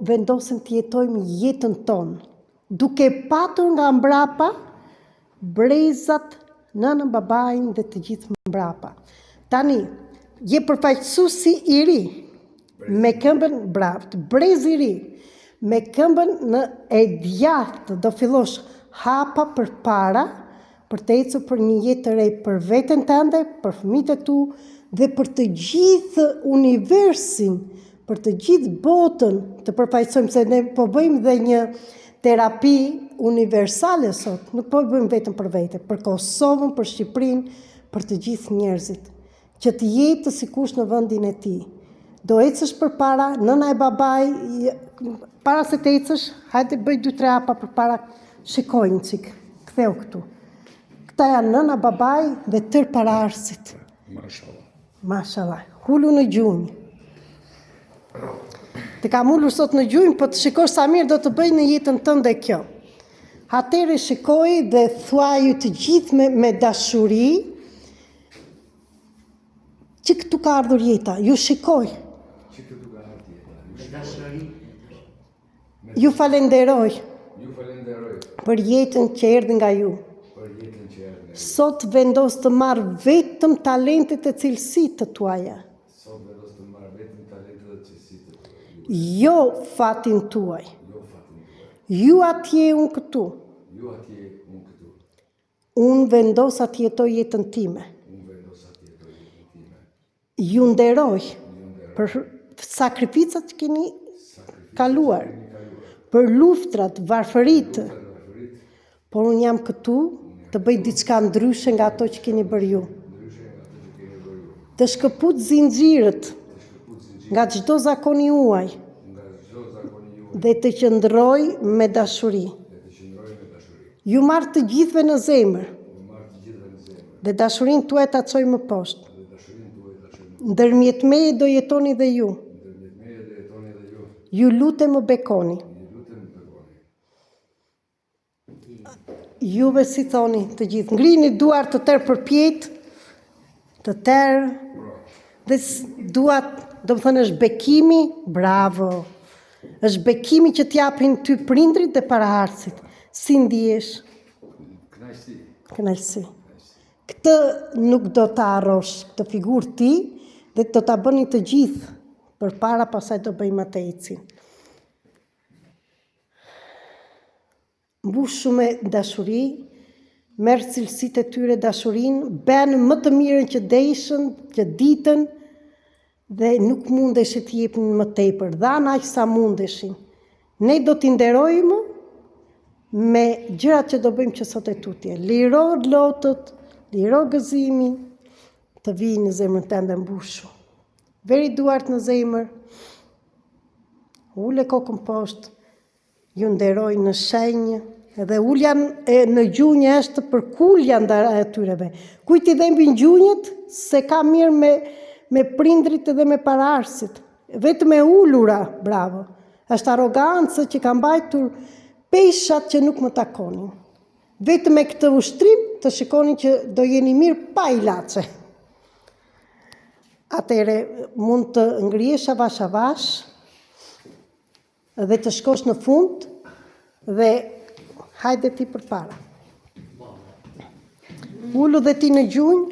vendosim të jetojmë jetën tonë, duke patur nga mbrapa brezat, nënën, babain dhe të gjithë mbrapa. Tani, je përfaqësues i ri, me këmbën brez i ri, me këmbën në e djathtë, do fillosh hapa përpara për të ecur për një jetë të re për veten tënde, për fëmijët e tu dhe për të gjithë universin, për të gjithë botën të përfaqësojmë, se ne po bëjmë dhe një terapi universale sot, nuk po bëjmë vetëm për vete, për Kosovën, për Shqipërinë, për të gjithë njerëzit, që të jetë sikush në vendin e tij. Do ecësh përpara, nëna e babai, para se të ecësh, hajde bëj 2-3 hapa përpara, shikoj një çik, ktheu këtu. Këta janë nëna, babai dhe tërë paraardhësit. Mashallah. Mashallah. Hulu në gjunjë. Të kam ullur sot në gjunjë, po të shikosh sa mirë do të bëj në jetën tënde kjo. Atëre shikoj dhe thuaju të gjithë me dashuri, që këtu ka ardhur jeta, ju shikoj. Ju falenderoj për jetën që erdhi nga ju. Sot vendos të marr vetëm talentet e cilësitë të tuaja. Jo fatin tuaj. Ju atje, unë këtu. Unë vendos atje jetoj jetën time. Ju nderoj për sakrificat që keni kaluar, për luftrat, varfëritë, por unë jam këtu të bëj diçka ndryshe nga ato që keni bërë ju. Të shkëput zinxhirët nga çdo zakoni juaj dhe të qëndroj me dashuri. Ju marr të gjithëve në zemër dhe dashurinë tuaj ta çoj më poshtë. Ndërmjet meje do jetoni dhe ju. Ju lutem më bekoni. Juve si thoni të gjithë, ngrini duart të tërë përpjet, të tërë, dhe duat, do më thënë, është bekimi, bravo, është bekimi që t'japin ty prindrit dhe paraardhësit. Si ndihesh? Kënaqësi. Këtë nuk do ta harrosh, këtë figurë ti, dhe do ta bëni të gjithë, përpara pasaj do bëjmë atë ecin. Mbushu me dashuri, merr cilësitë e tyre dashurinë, bënë më të mirën që deshën, që ditën, dhe nuk mundeshin të jepnin më tepër, dhanë aq sa mundeshin. Ne do t'i nderojmë me gjërat që do bëjmë që sot e tutje. Liro lotët, liro gëzimin, të vijë në zemrën tënde mbushu. Veri duart në zemër, ule kokën poshtë, ju nderoj në shenjë, edhe ulja në gjunjë është për kulja ndaj atyreve. Kujt i dhembin gjunjët, se ka mirë me prindrit dhe me paraardhësit. Vetëm e ulura, bravo. Është arrogancë që ka mbajtur peshat që nuk më takonin. Vetëm me këtë ushtrim të shikonin që do jeni mirë pa ilaçe. Atëre mund të ngrihesh avash avash dhe të shkosh në fund dhe hajde ti përpara. Ulu dhe ti në gjunjë.